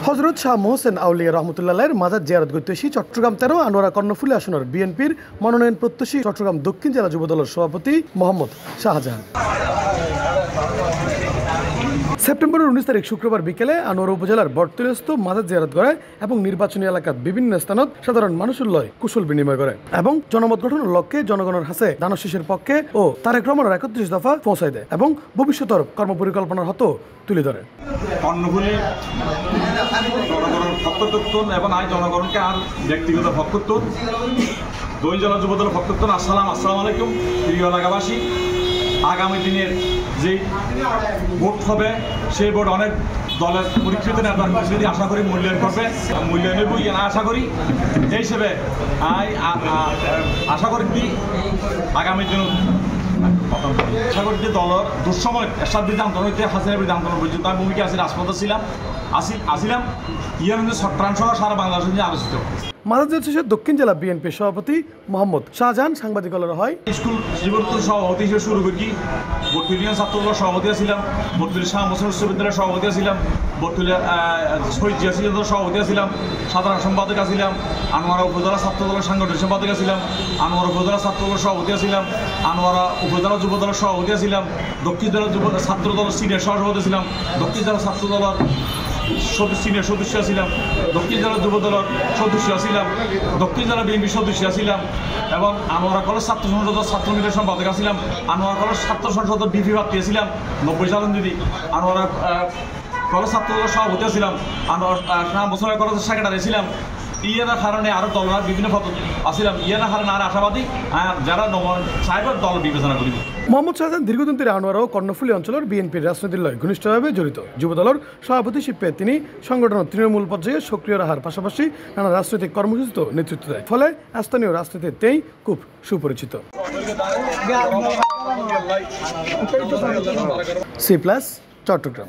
হজরত শাহ মোহসেন আউলিয়া রহমতুল্লাহের মাজার জিয়ারত করতে এসে চট্টগ্রাম 13 আনোয়ারা কর্ণফুলী আসনের বিএনপির মনোনয়ন প্রত্যাশী চট্টগ্রাম দক্ষিণ জেলা যুবদলের সভাপতি মোহাম্মদ শাহজাহান। সেপ্টেম্বরের 19 তারিখ শুক্রবার বিকেলে আনোয়ারা উপজেলার বটতলীস্থ মাজার জিয়ারত করে এবং নির্বাচনী এলাকার বিভিন্ন স্থানত সাধারণ মানুষের লয় কুশল বিনিময় করে এবং জনমত গঠনের লক্ষ্যে জনগণের হাতে দানশীষের পক্ষে ও তারেক রহমানের 31 দফা পৌঁছায় দেয় এবং ভবিষ্যতের কর্মপরিকল্পনার হতো তুলে ধরে। কর্ণফুলী জনগণের পক্ষত্বন এবং আজ জনগণকে আর ব্যক্তিগত পক্ষত্বন দুই জেলা যুবদল পক্ষত্বন। আসসালামু আলাইকুম প্রিয় এলাকাবাসী। আগামী দিনের যে ভোট হবে সেই ভোট অনেক দলের পরীক্ষিত নেতার যদি আশা করি মূল্যায়ন করবে, মূল্যায়নের বই আশা করি এই হিসেবে আশা করি কি আগামী দিন আশা করি যে দলের দুঃসময় এরশাদ বিরুদ্ধে আন্দোলন হইতে হাসিনার বিরুদ্ধে আন্দোলন পর্যন্ত আমি ভূমিকা আছি রাজপথে আসিলাম ইয়ার মধ্যে চট্টগ্রাম সহ সারা বাংলাদেশ নিয়ে আলোচিত। মাজার জিয়ারত শেষে দক্ষিণ জেলা বিএনপির সভাপতি মোহাম্মদ শাহজাহান সাংবাদিকদের হয় স্কুল জীবন সভাপতি হিসেবে শুরু করি। বটতলী ছাত্রদলের সভাপতি ছিলাম, বটতলী শাহ মোহসেন বিশ্ববিদ্যালয়ের সভাপতি ছিলাম, বটতলী শহীদ জিয়াসিদলের সভাপতি ছিলাম, সাধারণ সম্পাদক ছিলাম, আনোয়ারা উপজেলা ছাত্রদলের সাংগঠনিক সম্পাদক ছিলাম, আনোয়ারা উপজেলা ছাত্রদলের সভাপতি ছিলাম, আনোয়ারা উপজেলা যুবদলের সভাপতি ছিলাম, দক্ষিণ জেলা ছাত্রদলের সিনিয়র সহসভাপতি ছিলাম, দক্ষিণ জেলা ছাত্রদলের সিনিয়র সদস্য ছিলাম, দক্ষিণ জেলা যুবদলের সদস্য ছিলাম, দক্ষিণ জেলা বিএনপির সদস্য ছিলাম এবং আনোয়ারা কলেজ ছাত্র সংসদের ছাত্রলীগের সম্পাদক ছিলাম, আনোয়ারা কলেজ ছাত্র সংসদের বিপি প্রার্থী ছিলাম 90 সালের দিদি, আনোয়ারা কলেজ ছাত্রদলের সভাপতি ছিলাম, আনোয়ারা বছর কলেজের সেক্রেটারি ছিলাম। ইয়ার কারণে আরও দলের বিভিন্ন পদ আসছিলাম। ইয়ার কারণে আর আশাবাদী যারা সাহেবের দল বিবেচনা করিব। মোহাম্মদ শাহজাহান দীর্ঘদিন ধরে আনোয়ারা ও কর্ণফুলী অঞ্চলের বিএনপির রাজনীতির লয় ঘনিষ্ঠভাবে জড়িত। যুবদলের সভাপতি শিল্পে তিনি সংগঠনের তৃণমূল পর্যায়ে সক্রিয় রাখার পাশাপাশি নানা রাজনৈতিক কর্মসূচিতে নেতৃত্ব দেয়, ফলে স্থানীয় রাজনীতিতেই খুব সুপরিচিত। C+ চট্টগ্রাম।